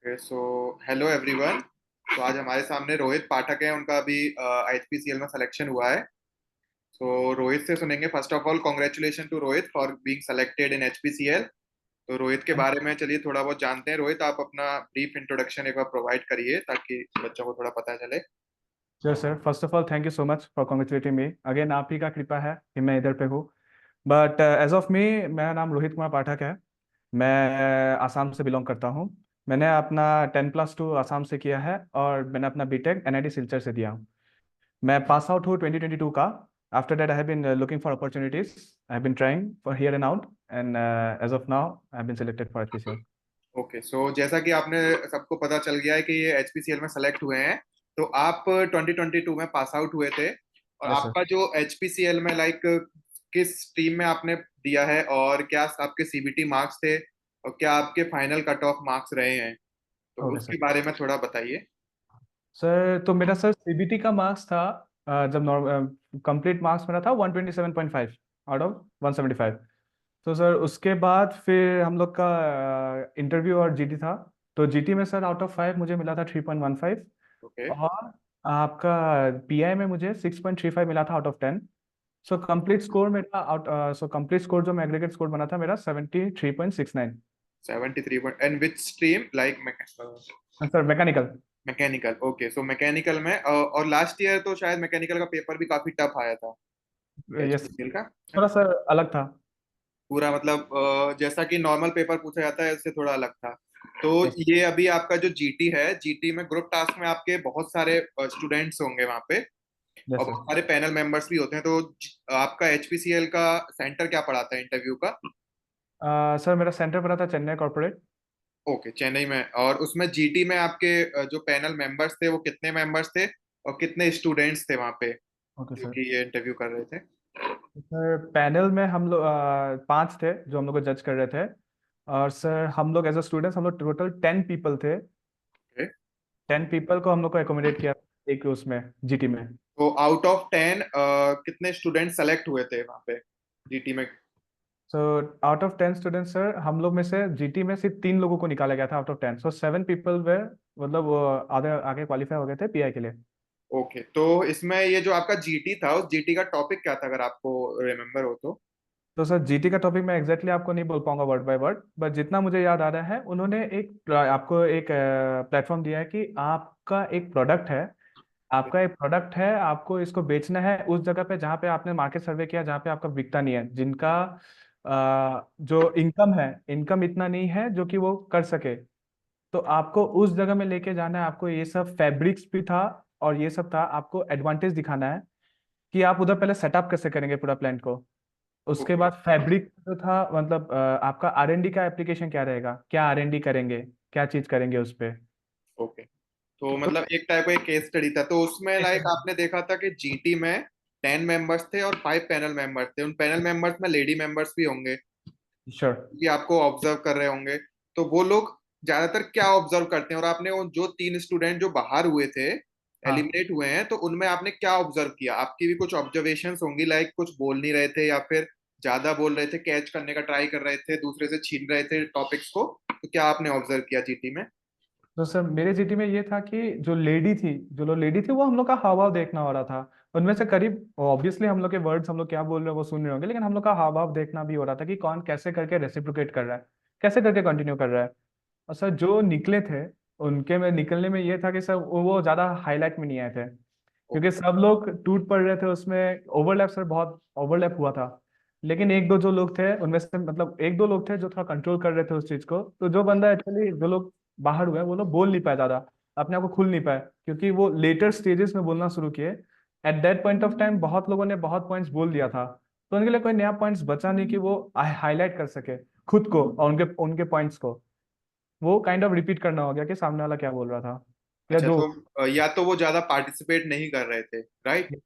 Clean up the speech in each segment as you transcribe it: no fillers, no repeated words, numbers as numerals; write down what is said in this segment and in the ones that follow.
Okay so hello everyone. तो आज हमारे सामने रोहित पाठक है, उनका अभी एचपीसीएल में सिलेक्शन हुआ है। तो रोहित से सुनेंगे। First of all congratulation to Rohit for being selected in HPCL. तो रोहित के बारे में चलिए थोड़ा बहुत जानते हैं। रोहित, आप अपना ब्रीफ इंट्रोडक्शन एक बार प्रोवाइड करिए ताकि बच्चों को थोड़ा पता चले। Sure sir, first of all thank you so much for congratulating me again. आप ही का कृपा है कि मैं इधर पे हूँ। बट एज ऑफ मी, मेरा नाम रोहित कुमार पाठक है। मैं आसाम से बिलोंग करता हूँ। मैंने अपना 10+2 आसाम से किया है और मैंने अपना बीटेक एनआईटी सिलचर से दिया हूँ। मैं पास आउट हूँ 2022 का। After that I have been looking for opportunities. I have been trying for here and out and as of now I have been selected for HPCL. Okay so जैसा कि आपने सबको पता चल गया है कि ये एचपीसीएल में सेलेक्ट हुए हैं। तो आप 2022 में पास आउट हुए थे, और यस सर। आपका जो एचपीसीएल में लाइक किस टीम में आपने दिया है, और क्या आपके सीबीटी मार्क्स थे, और क्या आपके फाइनल कट ऑफ मार्क्स रहे हैं, तो ओके उसके सर। बारे में थोड़ा बताइए। सर तो मेरा सर सीबीटी का मार्क्स था, जब नॉर्मल कंप्लीट मार्क्स मेरा था 127.5 आउट ऑफ 175। तो सर उसके बाद फिर हम लोग का इंटरव्यू और जीटी था। तो जीटी में सर आउट ऑफ 5 मुझे मिला था 3.15। ओके। और आपका पीआई में मुझे 6.35 मिला था out of 10। So complete score मेरा कंप्लीट स्कोर जो एग्रीगेट स्कोर बना था मेरा 73.69। 73 point. And which stream like sir mechanical. Mechanical. Okay so mechanical में और लास्ट ईयर तो शायद मैकेनिकल का पेपर भी काफी टफ आया था यस। एचपीसीएल का, है थोड़ा ना? सर अलग था। पूरा मतलब जैसा कि नॉर्मल पेपर पूछा जाता है इससे थोड़ा अलग था। तो यस। ये अभी आपका जो जीटी है, जीटी में ग्रुप टास्क में आपके बहुत सारे स्टूडेंट्स होंगे वहाँ पे, यस और सर। बहुत सारे पैनल मेंबर्स भी होते हैं। तो आपका एचपीसीएल का सेंटर क्या पड़ाता है इंटरव्यू का? सर मेरा सेंटर पड़ा था चेन्नई कॉर्पोरेट। ओके, चेन्नई में। और उसमें जीटी में आपके जो पैनल मेंबर्स थे वो कितने मेंबर्स थे, और कितने स्टूडेंट्स थे वहाँ पे ओके जो सर। कि ये इंटरव्यू कर रहे थे? सर पैनल में हम लोग 5 थे जो हम लोग को जज कर रहे थे। और सर हम लोग एज अ स्टूडेंट्स हम लोग टोटल 10 पीपल थे। ओके। 10 पीपल को हम लोग को एकोमोडेट किया एक उसमें जीटी में। तो आउट ऑफ 10 कितने स्टूडेंट सेलेक्ट हुए थे वहाँ पे जीटी में? So out of 10 students sir हम लोग में से जीटी में सिर्फ 3 लोगों को निकाला गया था आउट ऑफ 10। सो 7 पीपल वे मतलब वो आधे आगे क्वालिफाई हो गए थे पीआई के लिए। ओके, तो इसमें ये जो आपका जीटी था, उस जीटी का टॉपिक क्या था, अगर आपको रिमेम्बर हो तो? तो सर जीटी का टॉपिक मैं एग्जैक्टली आपको नहीं बोल पाऊंगा वर्ड बाय वर्ड, बट जितना मुझे याद आ रहा है उन्होंने एक आपको एक प्लेटफॉर्म दिया है कि आपका एक प्रोडक्ट है। आपका एक प्रोडक्ट है, आपको इसको बेचना है उस जगह पे जहाँ पे आपने मार्केट सर्वे किया, जहाँ पे आपका बिकता नहीं है, जिनका जो इनकम है, इनकम इतना नहीं है जो कि वो कर सके। तो आपको उस जगह में लेके जाना है। आपको ये सब फैब्रिक्स भी था और ये सब था, आपको एडवांटेज दिखाना है कि आप उधर पहले सेटअप कैसे करेंगे पूरा प्लांट को। उसके ओके। बाद फैब्रिक जो था मतलब आपका आरएनडी का एप्लीकेशन क्या रहेगा, क्या आरएनडी करेंगे, क्या चीज करेंगे उस पे। ओके, तो तो मतलब एक टाइप का एक केस स्टडी था। तो उसमें लाइक आपने देखा था कि जीटी में 10 मेंबर्स थे और 5 पैनल मेंबर्स थे। उन पैनल मेंबर्स में लेडी मेंबर्स भी होंगे श्योर। कि आपको ऑब्जर्व कर रहे होंगे। तो वो लोग ज्यादातर क्या ऑब्जर्व करते हैं, और आपने वो जो 3 स्टूडेंट जो बाहर हुए थे, हाँ एलिमिनेट हुए हैं, तो उनमें आपने क्या ऑब्जर्व किया? आपकी भी कुछ ऑब्जर्वेशंस होंगी, लाइक कुछ बोल नहीं रहे थे, या फिर ज्यादा बोल रहे थे, कैच करने का ट्राई कर रहे थे, दूसरे से छीन रहे थे टॉपिक्स को। तो क्या आपने ऑब्जर्व किया जीटी में? तो सर मेरे सिटी में ये था कि जो लोग लेडी थी वो हम लोग का हाव भाव देखना हो रहा था। उनमें से करीब ऑब्वियसली हम लोग के वर्ड्स हम लोग क्या बोल रहे हैं वो सुन रहे होंगे, लेकिन हम लोग का हाव भाव देखना भी हो रहा था कि कौन कैसे करके रेसिप्रोकेट कर रहा है, कैसे करके कंटिन्यू कर रहा है। और सर जो निकले थे उनके में निकलने में ये था कि सर वो ज्यादा हाईलाइट में नहीं आए थे, क्योंकि सब लोग टूट पड़ रहे थे उसमें। ओवरलैप सर बहुत ओवरलैप हुआ था। लेकिन एक दो जो लोग थे उनमें से मतलब एक दो लोग थे जो थोड़ा कंट्रोल कर रहे थे उस चीज को। तो जो बंदा एक्चुअली जो लोग बाहर हुए वो लोग बोल नहीं पाए ज्यादा, अपने आप को खुल नहीं पाए, क्योंकि वो लेटर स्टेजेस में बोलना शुरू किए। At that point of time बहुत लोगों ने बहुत पॉइंट्स बोल दिया था। तो उनके लिए कोई नया पॉइंट्स बचा नहीं कि वो हाईलाइट कर सके खुद को और उनके उनके पॉइंट्स को। वो काइंड ऑफ रिपीट करना हो गया कि सामने वाला क्या बोल रहा था या अच्छा, जो। तो या तो वो ज्यादा पार्टिसिपेट नहीं कर रहे थे, राइट?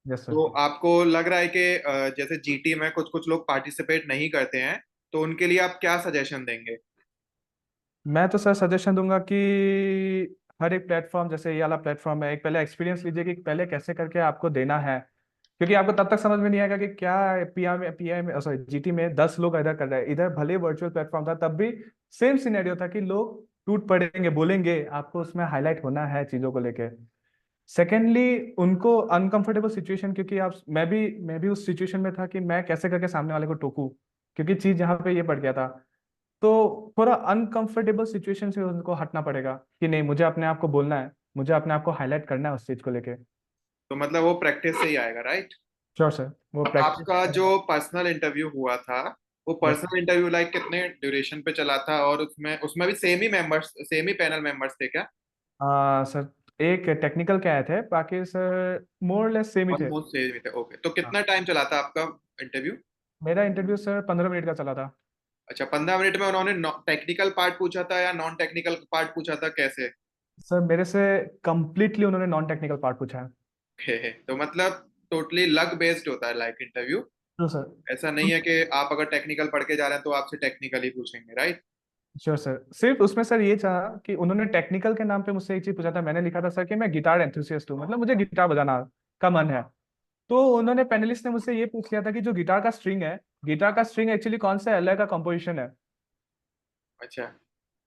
Yes sir. तो आपको लग रहा है कि जैसे जीटी में कुछ कुछ लोग पार्टिसिपेट नहीं करते हैं, तो उनके लिए आप क्या सजेशन देंगे? मैं तो सर सजेशन दूंगा कि हर एक प्लेटफॉर्म, जैसे ये वाला प्लेटफॉर्म है, एक पहले एक्सपीरियंस लीजिए कि पहले कैसे करके आपको देना है। क्योंकि आपको तब तक समझ में नहीं आएगा कि क्या पीआई में सॉरी जीटी में 10 लोग इधर कर रहे हैं। इधर भले वर्चुअल प्लेटफॉर्म था तब भी सेम सिनेरियो था कि लोग टूट पड़ेंगे, बोलेंगे, आपको उसमें हाईलाइट होना है चीजों को लेके। सेकेंडली, उनको अनकंफर्टेबल सिचुएशन, क्योंकि आप मैं भी उस सिचुएशन में था कि मैं कैसे करके सामने वाले को टोकूं, क्योंकि चीज यहाँ पे ये पड़ गया था। तो थोड़ा अनकंफर्टेबल सिचुएशन से उनको हटना पड़ेगा कि नहीं, मुझे अपने आप को बोलना है, मुझे अपने आप को हाईलाइट करना है उस चीज को लेके। तो मतलब वो प्रैक्टिस से ही आएगा, राइट? श्योर सर, वो अब प्रैक्टिस। आपका जो पर्सनल इंटरव्यू हुआ था, वो यस पर्सनल इंटरव्यू लाइक कितने ड्यूरेशन पे चला था, और उसमें उसमें भी सेम ही पैनल मेंबर्स थे क्या? सर, एक टेक्निकल के आए थे, बाकी सर मोर लेस सेम ही थे। ऑलमोस्ट सेम ही थे, ओके। तो हाँ, कितना टाइम चला था आपका इंटरव्यू? मेरा इंटरव्यू सर 15 मिनट का चला था। अच्छा, 15 मिनट में उन्होंने टेक्निकल पार्ट पूछा था या नॉन टेक्निकल पार्ट पूछा था, कैसे? सर मेरे से कंप्लीटली उन्होंने नॉन टेक्निकल पार्ट पूछा है। तो मतलब टोटली लक बेस्ड होता है लाइक इंटरव्यू। Sure sir. ऐसा नहीं है कि आप अगर टेक्निकल पढ़ के जा रहे हैं तो आपसे टेक्निकल ही पूछेंगे, राइट? श्योर सर, सिर्फ उसमें सर ये चाहा कि उन्होंने टेक्निकल के नाम पे मुझसे एक चीज पूछा था। मैंने लिखा था सर कि मैं गिटार एंथुसियस्ट हूँ, मतलब मुझे गिटार बजाना का मन है। तो उन्होंने, पैनलिस्ट ने मुझसे ये पूछ लिया था कि जो गिटार का स्ट्रिंग है, गिटार का स्ट्रिंग एक्चुअली कौन सा एलआई का कंपोजिशन है। अच्छा।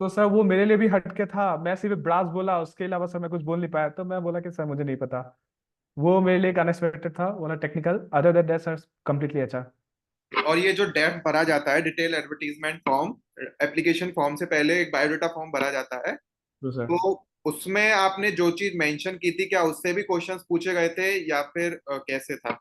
तो सर वो मेरे लिए भी हटके था। मैं सिर्फ ब्रास बोला, उसके अलावा सर मैं कुछ बोल नहीं पाया। तो मैं बोला कि सर मुझे नहीं पता। वो मेरे लिए एक अनएक्सपेक्टेड था, बोला technical, other than that sir completely अच्छा। और ये जो डेफ भरा जाता है, detail advertisement form, application form से पहले एक बायोडाटा फॉर्म भरा जाता है, तो सर, तो उसमें आपने जो चीज मेंशन की थी, क्या उससे भी क्वेश्चंस पूछे गए थे या फिर कैसे था?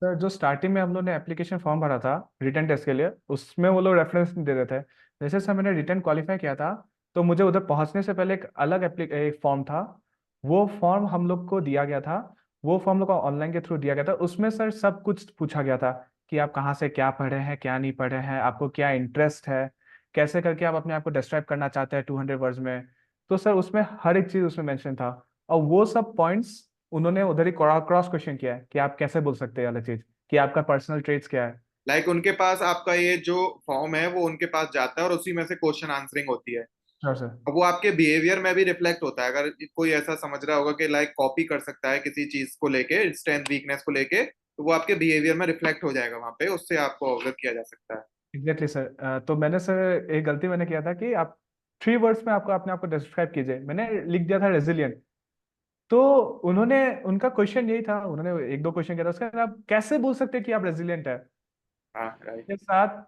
जो स्टार्टिंग में हम लोग ने एप्लीकेशन फॉर्म भरा था रिटर्न टेस्ट के लिए, उसमें वो लोग रेफरेंस दे रहे थे। जैसे सर मैंने रिटर्न क्वालिफाई किया था, तो मुझे उधर पहुंचने से पहले एक अलग एक फॉर्म था। वो फॉर्म हम लोग को दिया गया था। वो फॉर्म लोग को ऑनलाइन के थ्रू दिया गया था। उसमें सर सब कुछ पूछा गया था कि आप कहाँ से क्या पढ़े हैं, क्या नहीं पढ़े हैं, आपको क्या इंटरेस्ट है, कैसे करके आप अपने आप को डिस्क्राइब करना चाहते हैं 200 वर्ड्स में। तो सर उसमें हर एक चीज उसमें मेंशन था। और वो सब पॉइंट्स उन्होंने उधर ही क्रॉस क्वेश्चन किया है कि आप कैसे बोल सकते हैं अलग चीज, कि आपका पर्सनल ट्रेट्स क्या है। लाइक उनके पास आपका ये जो फॉर्म है वो उनके पास जाता है और उसी में से क्वेश्चन आंसरिंग होती है। Sure sir. अब वो आपके बिहेवियर में भी रिफ्लेक्ट होता है। अगर कोई ऐसा समझ रहा होगा कि लाइक कॉपी कर सकता है किसी चीज को लेके, स्ट्रेंथ वीकनेस को लेके, तो वो आपके बिहेवियर में रिफ्लेक्ट हो जाएगा वहां पे, उससे आपको अवगत किया जा सकता है। Exactly sir. तो मैंने सर एक गलती मैंने किया था कि आप 3 वर्ड्स में आपको अपने आप को डिस्क्राइब कीजिए, मैंने लिख दिया था रेजिलियंट। तो उन्होंने, उनका क्वेश्चन यही था, उन्होंने एक दो क्वेश्चन किया था उसका, आप कैसे बोल सकते हैं कि आप रेजिलियंट है हाँ, राइट। के साथ,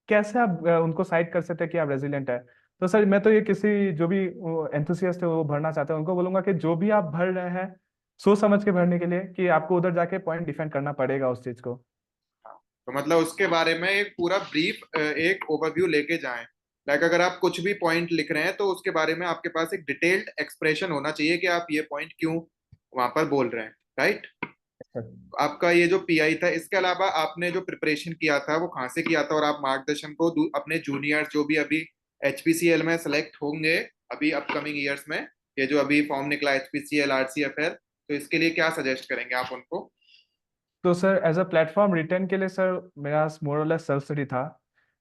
कैसे आप उनको साइड कर सकते हैं कि आप रेजिलियंट है। तो सर मैं तो ये किसी जो भी एंथुसियास्ट है वो भरना चाहते हैं उनको बोलूंगा कि जो भी आप भर रहे हैं, सोच समझ के भरने के लिए, कि आपको उधर जाके पॉइंट डिफेंड करना पड़ेगा उस चीज को। हाँ, तो मतलब उसके बारे में एक पूरा ब्रीफ, एक ओवरव्यू लेके जाएं। लाइक अगर आप कुछ भी पॉइंट लिख रहे हैं तो उसके बारे में आपके पास एक डिटेल्ड एक्सप्रेशन होना चाहिए कि आप ये पॉइंट क्यों वहां पर बोल रहे हैं, राइट? आपका ये जो पीआई था, इसके अलावा आपने जो प्रिपरेशन किया था वो कहाँ से किया था, और आप मार्गदर्शन को अपने जूनियर्स जो भी अभी एचपीसीएल में सेलेक्ट होंगे अभी अपकमिंग ईयर्स में, ये जो अभी फॉर्म निकला एचपीसीएल आरसीएफएल, तो इसके लिए क्या सजेस्ट करेंगे आप उनको? तो sir as a platform return के लिए सर मेरा मोर और लेस सेल्फ स्टडी था।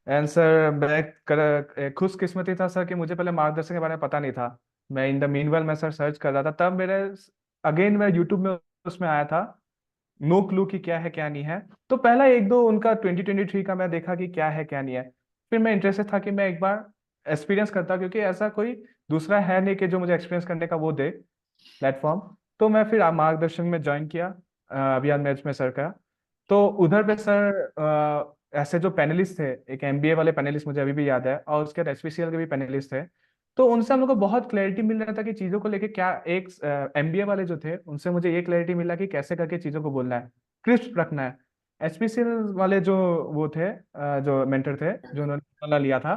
एंड सर मैं खुशकिस्मती था सर कि मुझे पहले मार्गदर्शन के बारे में पता नहीं था। मैं इन द मीनवाइल मैं सर सर्च कर रहा था, तब मेरे अगेन मैं यूट्यूब में उसमें आया था, नो क्लू कि क्या है क्या नहीं है। तो पहला एक दो उनका 2023 का मैं देखा कि क्या है क्या नहीं है। फिर मैं इंटरेस्टेड था कि मैं एक बार एक्सपीरियंस करता, क्योंकि ऐसा कोई दूसरा है नहीं कि जो मुझे एक्सपीरियंस करने का वो दे प्लेटफॉर्म। तो मैं फिर मार्गदर्शन में ज्वाइन किया, अभियान मैच में सर का। तो उधर पे सर ऐसे जो पैनलिस्ट थे, एक एमबीए वाले पैनलिस्ट मुझे अभी भी याद है, और उसके बाद एचपीसीएल के भी पैनलिस्ट थे। तो उनसे हम लोग को बहुत क्लैरिटी मिल रहा था कि चीज़ों को लेके क्या, एक एमबीए वाले जो थे उनसे मुझे ये क्लैरिटी मिला कि कैसे करके चीज़ों को बोलना है, क्रिस्प रखना है। एचपीसीएल वाले जो वो थे, जो मेंटर थे, जो उन्होंने लिया था,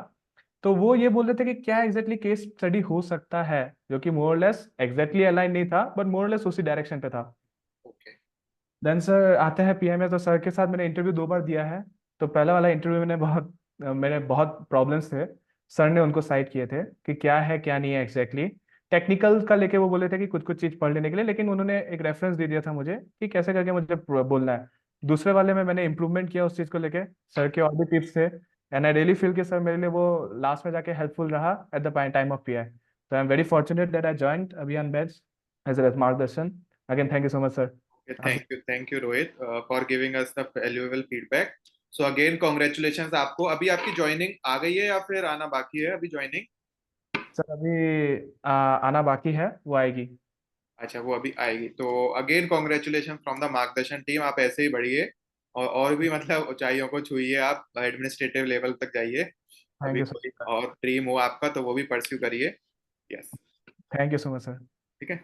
तो वो ये बोल रहे थे कि क्या एग्जैक्टली केस स्टडी हो सकता है, जो कि मोर लेस एग्जैक्टली अलाइन नहीं था, बट मोर लेस उसी डायरेक्शन पे था। ओके। देन सर आते हैं पीएमए। तो सर के साथ मैंने इंटरव्यू 2 बार दिया है। तो पहला वाला इंटरव्यू में मेरे बहुत प्रॉब्लम्स थे। सर ने उनको साइड किए थे कि क्या है क्या नहीं है एग्जैक्टली। टेक्निकल का लेके वो बोले थे कि कुछ कुछ चीज़ पढ़ लेने के लिए, लेकिन उन्होंने एक रेफरेंस दे दिया था मुझे कि कैसे करके मुझे बोलना है। दूसरे वाले में मैंने इंप्रूवमेंट किया उस चीज़ को लेके, सर के और भी टिप्स थे। एंड आई रियली फील कि सर मेरे लिए वो लास्ट में जाके हेल्पफुल रहा at the time of PI. तो I am very fortunate that I joint Abhiyan batch as a मार्गदर्शन। Again thank you so much sir. Thank you Rohit for giving us the valuable feedback. So again congratulation आपको। अभी आपकी joining आ गई है या फिर आना बाकी है अभी ज्वाइनिंग? सर अभी आना बाकी है, वो आएगी। अच्छा, वो अभी आएगी तो अगेन कॉन्ग्रेचुलेशन फ्रॉम द मार्गदर्शन टीम, आप ऐसे ही बढ़िए और भी मतलब ऊंचाइयों को छुइए, आप एडमिनिस्ट्रेटिव लेवल तक जाइए। थैंक अभी यू कोई सर। और ड्रीम हो आपका तो वो भी परस्यू करिए। Yes. Thank you so much sir. ठीक है।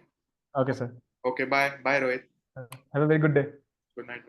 Okay sir. Okay, bye bye Rohit. Have a very good day. Good night.